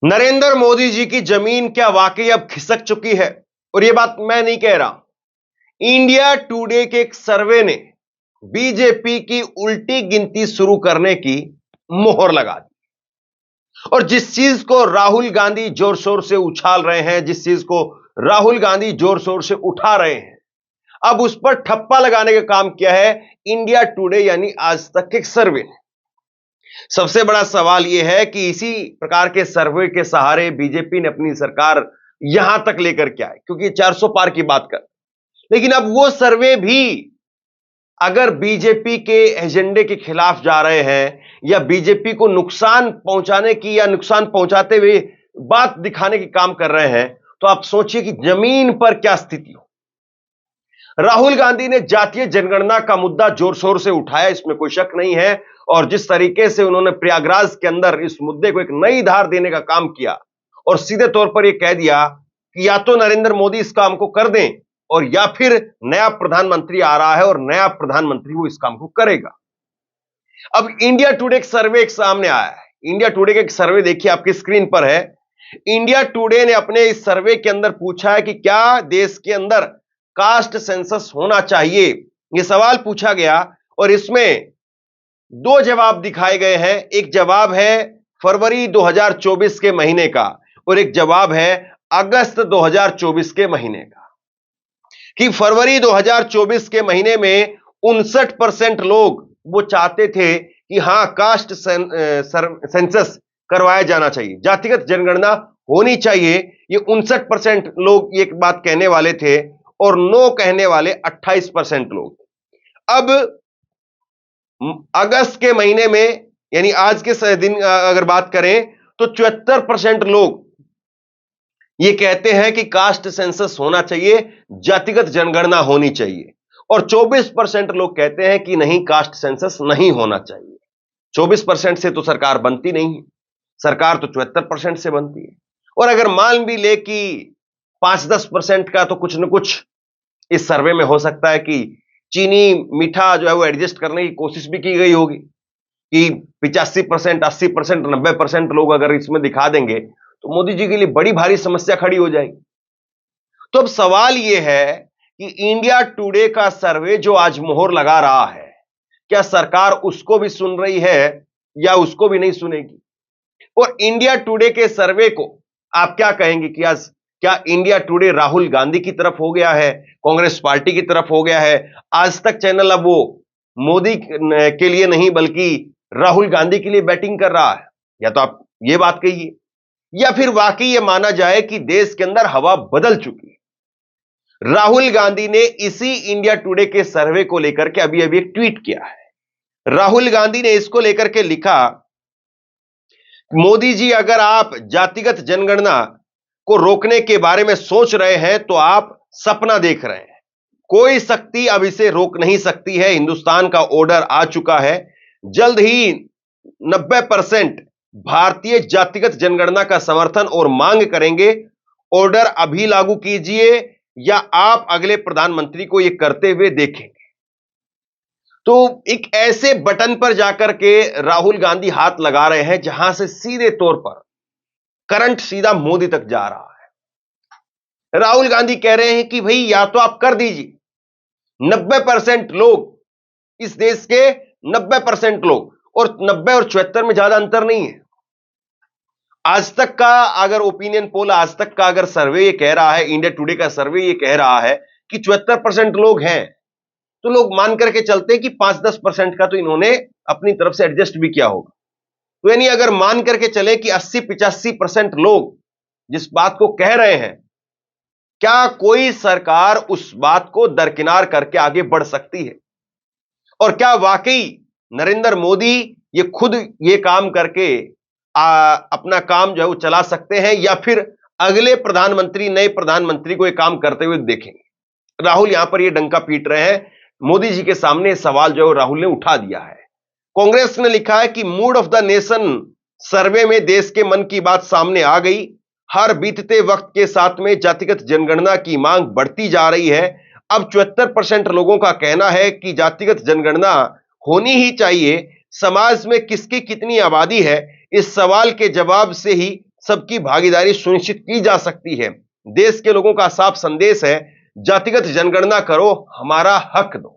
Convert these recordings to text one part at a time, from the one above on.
नरेंद्र मोदी जी की जमीन क्या वाकई अब खिसक चुकी है? और यह बात मैं नहीं कह रहा। इंडिया टुडे के एक सर्वे ने बीजेपी की उल्टी गिनती शुरू करने की मोहर लगा दी। और जिस चीज को राहुल गांधी जोर शोर से उछाल रहे हैं, जिस चीज को राहुल गांधी जोर शोर से उठा रहे हैं, अब उस पर ठप्पा लगाने का काम किया है इंडिया टुडे यानी आज तक के सर्वे ने। सबसे बड़ा सवाल यह है कि इसी प्रकार के सर्वे के सहारे बीजेपी ने अपनी सरकार यहां तक लेकर के आए, क्योंकि 400 पार की बात कर। लेकिन अब वो सर्वे भी अगर बीजेपी के एजेंडे के खिलाफ जा रहे हैं या बीजेपी को नुकसान पहुंचाने की या नुकसान पहुंचाते हुए बात दिखाने के काम कर रहे हैं, तो आप सोचिए कि जमीन पर क्या स्थिति हो। राहुल गांधी ने जातीय जनगणना का मुद्दा जोर शोर से उठाया, इसमें कोई शक नहीं है। और जिस तरीके से उन्होंने प्रयागराज के अंदर इस मुद्दे को एक नई धार देने का काम किया और सीधे तौर पर यह कह दिया कि या तो नरेंद्र मोदी इस काम को कर दें और या फिर नया प्रधानमंत्री आ रहा है और नया प्रधानमंत्री वो इस काम को करेगा। अब इंडिया टुडे एक सर्वे एक सामने आया है। इंडिया टुडे का एक सर्वे देखिए, आपकी स्क्रीन पर है। इंडिया टुडे ने अपने इस सर्वे के अंदर पूछा है कि क्या देश के अंदर कास्ट सेंसस होना चाहिए, यह सवाल पूछा गया। और इसमें दो जवाब दिखाए गए हैं। एक जवाब है फरवरी 2024 के महीने का और एक जवाब है अगस्त 2024 के महीने का। कि फरवरी 2024 के महीने में 59% लोग वो चाहते थे कि हां कास्ट सेंसस करवाया जाना चाहिए, जातिगत जनगणना होनी चाहिए। ये 59% लोग ये बात कहने वाले थे और नो कहने वाले 28% लोग। अब अगस्त के महीने में यानी आज के दिन अगर बात करें तो 74% लोग ये कहते हैं कि कास्ट सेंसस होना चाहिए, जातिगत जनगणना होनी चाहिए। और 24% लोग कहते हैं कि नहीं, कास्ट सेंसस नहीं होना चाहिए। 24% से तो सरकार बनती नहीं है, सरकार तो 74% से बनती है। और अगर मान भी ले कि 5-10% का तो कुछ न कुछ इस सर्वे में हो सकता है कि चीनी मीठा जो है वो एडजस्ट करने की कोशिश भी की गई होगी कि 85%, 80%, 90% लोग अगर इसमें दिखा देंगे तो मोदी जी के लिए बड़ी भारी समस्या खड़ी हो जाएगी। तो अब सवाल यह है कि इंडिया टुडे का सर्वे जो आज मोहर लगा रहा है, क्या सरकार उसको भी सुन रही है या उसको भी नहीं सुनेगी? और इंडिया टुडे के सर्वे को आप क्या कहेंगे कि आज क्या इंडिया टुडे राहुल गांधी की तरफ हो गया है, कांग्रेस पार्टी की तरफ हो गया है? आज तक चैनल अब वो मोदी के लिए नहीं बल्कि राहुल गांधी के लिए बैटिंग कर रहा है? या तो आप ये बात कहिए, या फिर वाकई ये माना जाए कि देश के अंदर हवा बदल चुकी है। राहुल गांधी ने इसी इंडिया टुडे के सर्वे को लेकर के अभी एक ट्वीट किया है। राहुल गांधी ने इसको लेकर के लिखा, मोदी जी अगर आप जातिगत जनगणना को रोकने के बारे में सोच रहे हैं तो आप सपना देख रहे हैं। कोई शक्ति अब इसे रोक नहीं सकती है। हिंदुस्तान का ऑर्डर आ चुका है। जल्द ही 90% भारतीय जातिगत जनगणना का समर्थन और मांग करेंगे। ऑर्डर अभी लागू कीजिए या आप अगले प्रधानमंत्री को यह करते हुए देखेंगे। तो एक ऐसे बटन पर जाकर के राहुल गांधी हाथ लगा रहे हैं जहां से सीधे तौर पर करंट सीधा मोदी तक जा रहा है। राहुल गांधी कह रहे हैं कि भाई या तो आप कर दीजिए, 90% लोग इस देश के 90% लोग, और 90 और 74 में ज्यादा अंतर नहीं है। आज तक का अगर ओपिनियन पोल, आज तक का अगर सर्वे ये कह रहा है, इंडिया टुडे का सर्वे ये कह रहा है कि 74% लोग हैं, तो लोग मान करके चलते हैं कि 5-10% का तो इन्होंने अपनी तरफ से एडजस्ट भी किया होगा। तो यानी अगर मान करके चले कि 80-85% लोग जिस बात को कह रहे हैं, क्या कोई सरकार उस बात को दरकिनार करके आगे बढ़ सकती है? और क्या वाकई नरेंद्र मोदी ये खुद ये काम करके अपना काम जो है वो चला सकते हैं या फिर अगले प्रधानमंत्री, नए प्रधानमंत्री को ये काम करते हुए देखेंगे? राहुल यहां पर ये डंका पीट रहे हैं। मोदी जी के सामने सवाल जो है राहुल ने उठा दिया है। कांग्रेस ने लिखा है कि मूड ऑफ द नेशन सर्वे में देश के मन की बात सामने आ गई। हर बीतते वक्त के साथ में जातिगत जनगणना की मांग बढ़ती जा रही है। अब 74% लोगों का कहना है कि जातिगत जनगणना होनी ही चाहिए। समाज में किसकी कितनी आबादी है, इस सवाल के जवाब से ही सबकी भागीदारी सुनिश्चित की जा सकती है। देश के लोगों का साफ संदेश है, जातिगत जनगणना करो, हमारा हक दो।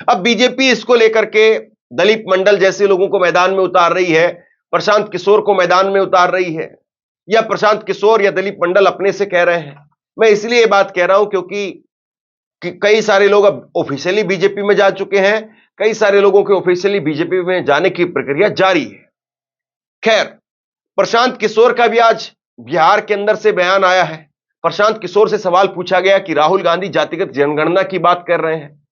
अब बीजेपी इसको लेकर के दलीप मंडल जैसे लोगों को मैदान में उतार रही है, प्रशांत किशोर को मैदान में उतार रही है, या प्रशांत किशोर या दलीप मंडल अपने से कह रहे हैं। मैं इसलिए ये बात कह रहा हूं क्योंकि कई सारे लोग अब ऑफिशियली बीजेपी में जा चुके हैं, कई सारे लोगों के ऑफिशियली बीजेपी में जाने की प्रक्रिया जारी है। खैर, प्रशांत किशोर का भी आज बिहार के अंदर से बयान आया है। प्रशांत किशोर से सवाल पूछा गया कि राहुल गांधी जातिगत जनगणना की बात कर रहे हैं,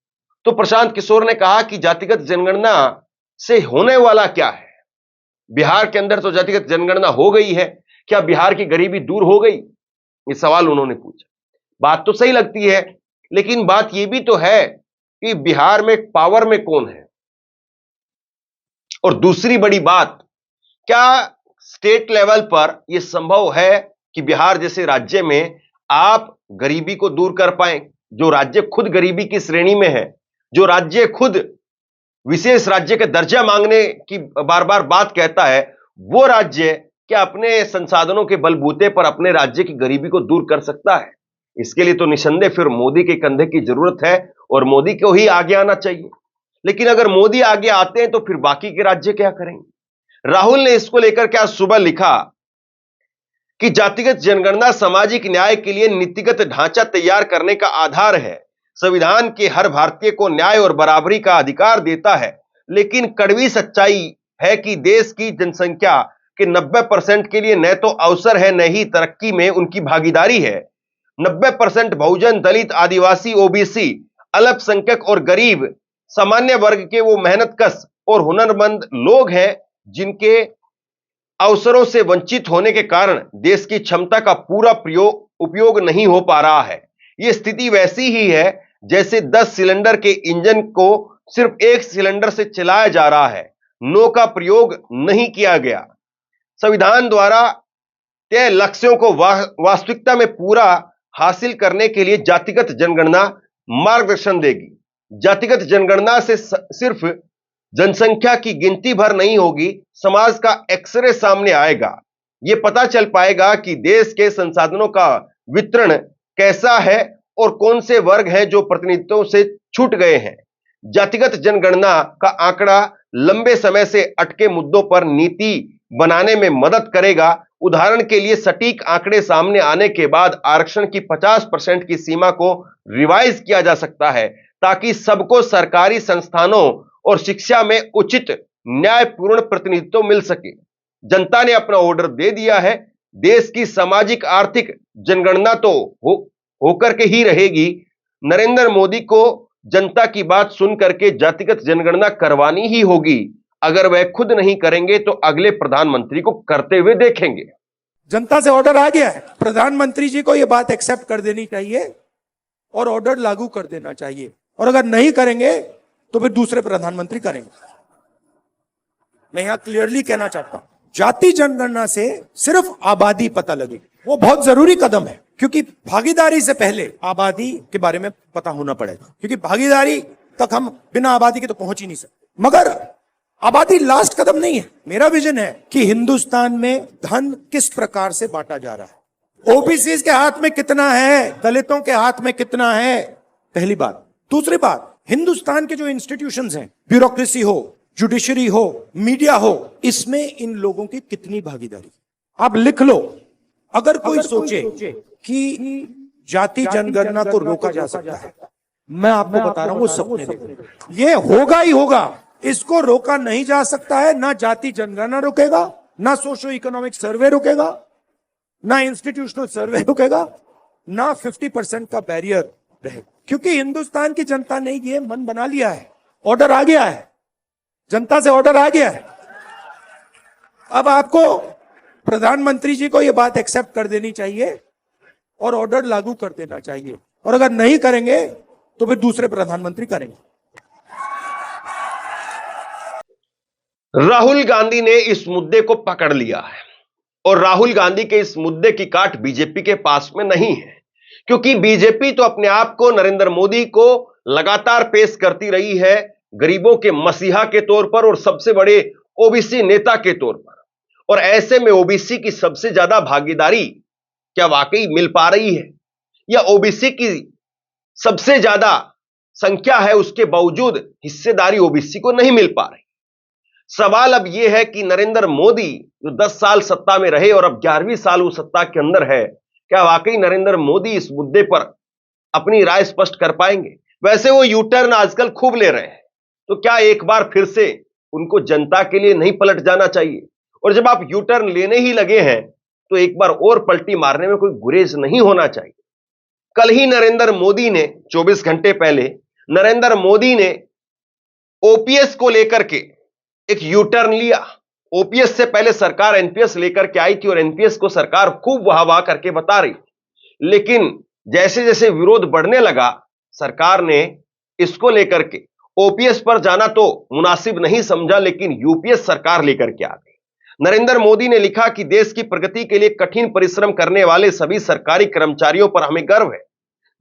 तो प्रशांत किशोर ने कहा कि जातिगत जनगणना से होने वाला क्या है? बिहार के अंदर तो जातिगत जनगणना हो गई है, क्या बिहार की गरीबी दूर हो गई? ये सवाल उन्होंने पूछा। बात तो सही लगती है, लेकिन बात यह भी तो है कि बिहार में पावर में कौन है? और दूसरी बड़ी बात, क्या स्टेट लेवल पर यह संभव है कि बिहार जैसे राज्य में आप गरीबी को दूर कर पाए? जो राज्य खुद गरीबी की श्रेणी में है, जो राज्य खुद विशेष राज्य का दर्जा मांगने की बार बार बात कहता है, वो राज्य क्या अपने संसाधनों के बलबूते पर अपने राज्य की गरीबी को दूर कर सकता है? इसके लिए तो निसंदेह फिर मोदी के कंधे की जरूरत है और मोदी को ही आगे आना चाहिए। लेकिन अगर मोदी आगे आते हैं तो फिर बाकी के राज्य क्या करेंगे? राहुल ने इसको लेकर क्या सुबह लिखा कि जातिगत जनगणना सामाजिक न्याय के लिए नीतिगत ढांचा तैयार करने का आधार है। संविधान के हर भारतीय को न्याय और बराबरी का अधिकार देता है, लेकिन कड़वी सच्चाई है कि देश की जनसंख्या के 90% के लिए न तो अवसर है, न ही तरक्की में उनकी भागीदारी है। 90% बहुजन, दलित, आदिवासी, ओबीसी, अल्पसंख्यक और गरीब सामान्य वर्ग के वो मेहनतकश और हुनरमंद लोग हैं जिनके अवसरों से वंचित होने के कारण देश की क्षमता का पूरा उपयोग नहीं हो पा रहा है। यह स्थिति वैसी ही है जैसे 10 सिलेंडर के इंजन को सिर्फ 1 सिलेंडर से चलाया जा रहा है, नौ का प्रयोग नहीं किया गया। संविधान द्वारा तय लक्ष्यों को वास्तविकता में पूरा हासिल करने के लिए जातिगत जनगणना मार्गदर्शन देगी। जातिगत जनगणना से सिर्फ जनसंख्या की गिनती भर नहीं होगी, समाज का एक्सरे सामने आएगा। यह पता चल पाएगा कि देश के संसाधनों का वितरण कैसा है और कौन से वर्ग हैं जो प्रतिनिधित्व से छूट गए हैं। जातिगत जनगणना का आंकड़ा लंबे समय से अटके मुद्दों पर नीति बनाने में मदद करेगा। उदाहरण के लिए, सटीक आंकड़े सामने आने के बाद आरक्षण की 50% की सीमा को रिवाइज किया जा सकता है, ताकि सबको सरकारी संस्थानों और शिक्षा में उचित न्यायपूर्ण प्रतिनिधित्व मिल सके। जनता ने अपना ऑर्डर दे दिया है। देश की सामाजिक आर्थिक जनगणना तो होकर के ही रहेगी। नरेंद्र मोदी को जनता की बात सुन करके जातिगत जनगणना करवानी ही होगी। अगर वह खुद नहीं करेंगे तो अगले प्रधानमंत्री को करते हुए देखेंगे। जनता से ऑर्डर आ गया है, प्रधानमंत्री जी को यह बात एक्सेप्ट कर देनी चाहिए और ऑर्डर लागू कर देना चाहिए, और अगर नहीं करेंगे तो फिर दूसरे प्रधानमंत्री करेंगे। मैं यहां क्लियरली कहना चाहता हूं, जाति जनगणना से सिर्फ आबादी पता लगे, वो बहुत जरूरी कदम है, क्योंकि भागीदारी से पहले आबादी के बारे में पता होना पड़ेगा, क्योंकि भागीदारी तक हम बिना आबादी के तो पहुंच ही नहीं सकते। मगर आबादी लास्ट कदम नहीं है। मेरा विजन है कि हिंदुस्तान में धन किस प्रकार से बांटा जा रहा है, ओबीसी के हाथ में कितना है, दलितों के हाथ में कितना है, पहली बात। दूसरी बात, हिंदुस्तान के जो इंस्टीट्यूशंस हैं, ब्यूरोक्रेसी हो, जुडिशरी हो, मीडिया हो, इसमें इन लोगों की कितनी भागीदारी। आप लिख लो, अगर कोई सोचे कि जाति जनगणना को रोका जा सकता है, मैं आपको बता रहा हूं वो सपने देखो, ये होगा ही होगा। इसको रोका नहीं जा सकता है। ना जाति जनगणना रुकेगा, ना सोशो इकोनॉमिक सर्वे रुकेगा, ना इंस्टीट्यूशनल सर्वे रुकेगा, ना 50% का बैरियर रहेगा, क्योंकि हिंदुस्तान की जनता ने ये मन बना लिया है। ऑर्डर आ गया है, जनता से ऑर्डर आ गया है। अब आपको प्रधानमंत्री जी को यह बात एक्सेप्ट कर देनी चाहिए और ऑर्डर लागू कर देना चाहिए, और अगर नहीं करेंगे तो फिर दूसरे प्रधानमंत्री करेंगे। राहुल गांधी ने इस मुद्दे को पकड़ लिया है, और राहुल गांधी के इस मुद्दे की काट बीजेपी के पास में नहीं है, क्योंकि बीजेपी तो अपने आप को नरेंद्र मोदी को लगातार पेश करती रही है गरीबों के मसीहा के तौर पर और सबसे बड़े ओबीसी नेता के तौर पर। और ऐसे में ओबीसी की सबसे ज्यादा भागीदारी क्या वाकई मिल पा रही है, या ओबीसी की सबसे ज्यादा संख्या है उसके बावजूद हिस्सेदारी ओबीसी को नहीं मिल पा रही? सवाल अब यह है कि नरेंद्र मोदी जो 10 साल सत्ता में रहे और अब 11वीं साल वो सत्ता के अंदर है, क्या वाकई नरेंद्र मोदी इस मुद्दे पर अपनी राय स्पष्ट कर पाएंगे? वैसे वो यू टर्न आजकल खूब ले रहे हैं, तो क्या एक बार फिर से उनको जनता के लिए नहीं पलट जाना चाहिए? और जब आप यू टर्न लेने ही लगे हैं तो एक बार और पलटी मारने में कोई गुरेज नहीं होना चाहिए। कल ही नरेंद्र मोदी ने 24 घंटे पहले नरेंद्र मोदी ने ओपीएस को लेकर के एक यू टर्न लिया। ओपीएस से पहले सरकार एनपीएस लेकर के आई थी और एनपीएस को सरकार खूब वाह वाह करके बता रही थी, लेकिन जैसे जैसे विरोध बढ़ने लगा सरकार ने इसको लेकर के ओपीएस पर जाना तो मुनासिब नहीं समझा, लेकिन यूपीएस सरकार लेकर के आ गई। नरेंद्र मोदी ने लिखा कि देश की प्रगति के लिए कठिन परिश्रम करने वाले सभी सरकारी कर्मचारियों पर हमें गर्व है।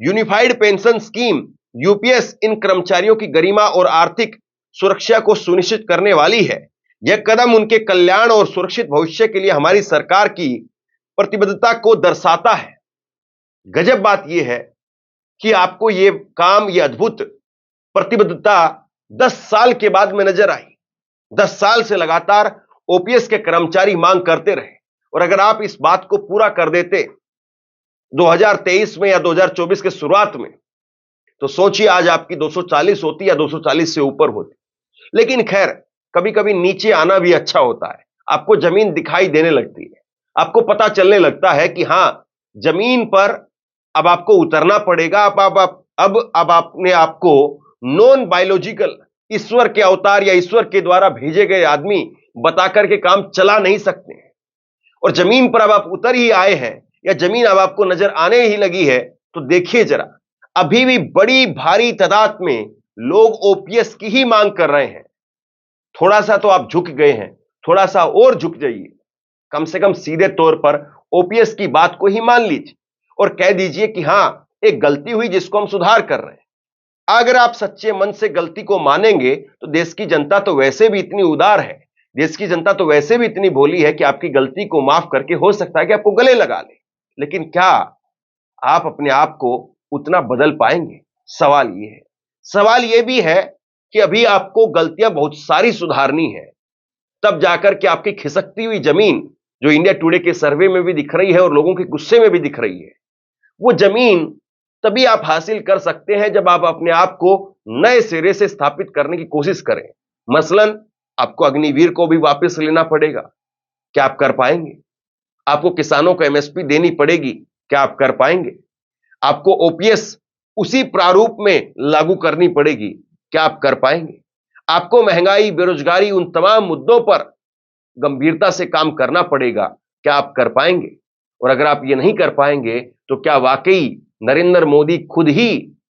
यूनिफाइड पेंशन स्कीम यूपीएस इन कर्मचारियों की गरिमा और आर्थिक सुरक्षा को सुनिश्चित करने वाली है। यह कदम उनके कल्याण और सुरक्षित भविष्य के लिए हमारी सरकार की प्रतिबद्धता को दर्शाता है। गजब बात यह है कि आपको यह काम, यह अद्भुत प्रतिबद्धता 10 साल के बाद में नजर आई। 10 साल से लगातार ओपीएस के कर्मचारी मांग करते रहे, और अगर आप इस बात को पूरा कर देते 2023 में या 2024 के शुरुआत में, तो सोचिए आज आपकी 240 होती या 240 से ऊपर होती। लेकिन खैर, कभी कभी नीचे आना भी अच्छा होता है। आपको जमीन दिखाई देने लगती है, आपको पता चलने लगता है कि हां, जमीन पर अब आपको उतरना पड़ेगा। अब आपने आपको नॉन बायोलॉजिकल ईश्वर के अवतार या ईश्वर के द्वारा भेजे गए आदमी बताकर के काम चला नहीं सकते हैं। और जमीन पर अब आप उतर ही आए हैं या जमीन अब आपको नजर आने ही लगी है, तो देखिए जरा, अभी भी बड़ी भारी तादाद में लोग ओपीएस की ही मांग कर रहे हैं। थोड़ा सा तो आप झुक गए हैं, थोड़ा सा और झुक जाइए। कम से कम सीधे तौर पर ओपीएस की बात को ही मान लीजिए और कह दीजिए कि हां, एक गलती हुई जिसको हम सुधार कर रहे हैं। अगर आप सच्चे मन से गलती को मानेंगे तो देश की जनता तो वैसे भी इतनी उदार है, देश की जनता तो वैसे भी इतनी भोली है कि आपकी गलती को माफ करके हो सकता है कि आपको गले लगा ले। लेकिन क्या आप अपने आप को उतना बदल पाएंगे? सवाल यह है। सवाल यह भी है कि अभी आपको गलतियां बहुत सारी सुधारनी है, तब जाकर के आपकी खिसकती हुई जमीन, जो इंडिया टुडे के सर्वे में भी दिख रही है और लोगों के गुस्से में भी दिख रही है, वो जमीन तभी आप हासिल कर सकते हैं जब आप अपने आप को नए सिरे से स्थापित करने की कोशिश करें। मसलन आपको अग्निवीर को भी वापस लेना पड़ेगा, क्या आप कर पाएंगे? आपको किसानों को एमएसपी देनी पड़ेगी, क्या आप कर पाएंगे? आपको ओपीएस उसी प्रारूप में लागू करनी पड़ेगी, क्या आप कर पाएंगे? आपको महंगाई, बेरोजगारी, उन तमाम मुद्दों पर गंभीरता से काम करना पड़ेगा, क्या आप कर पाएंगे? और अगर आप ये नहीं कर पाएंगे तो क्या वाकई नरेंद्र मोदी खुद ही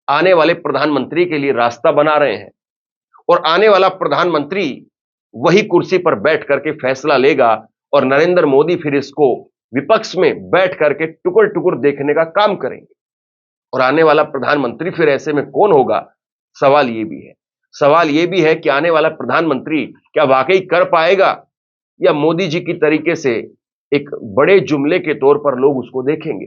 आने वाले प्रधानमंत्री के लिए रास्ता बना रहे हैं और आने वाला प्रधानमंत्री वही कुर्सी पर बैठ करके फैसला लेगा और नरेंद्र मोदी फिर इसको विपक्ष में बैठ करके टुकुर टुकुर देखने का काम करेंगे? और आने वाला प्रधानमंत्री फिर ऐसे में कौन होगा? सवाल यह भी है। सवाल यह भी है कि आने वाला प्रधानमंत्री क्या वाकई कर पाएगा, या मोदी जी की तरीके से एक बड़े जुमले के तौर पर लोग उसको देखेंगे?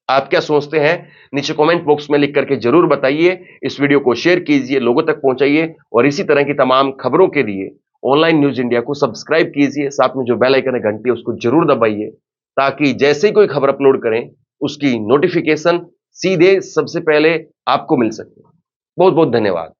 आप क्या सोचते हैं? नीचे कमेंट बॉक्स में लिख करके जरूर बताइए। इस वीडियो को शेयर कीजिए, लोगों तक पहुंचाइए, और इसी तरह की तमाम खबरों के लिए ऑनलाइन न्यूज इंडिया को सब्सक्राइब कीजिए। साथ में जो बेल आइकन है, घंटी, उसको जरूर दबाइए, ताकि जैसे ही कोई खबर अपलोड करें उसकी नोटिफिकेशन सीधे सबसे पहले आपको मिल सके। बहुत बहुत धन्यवाद।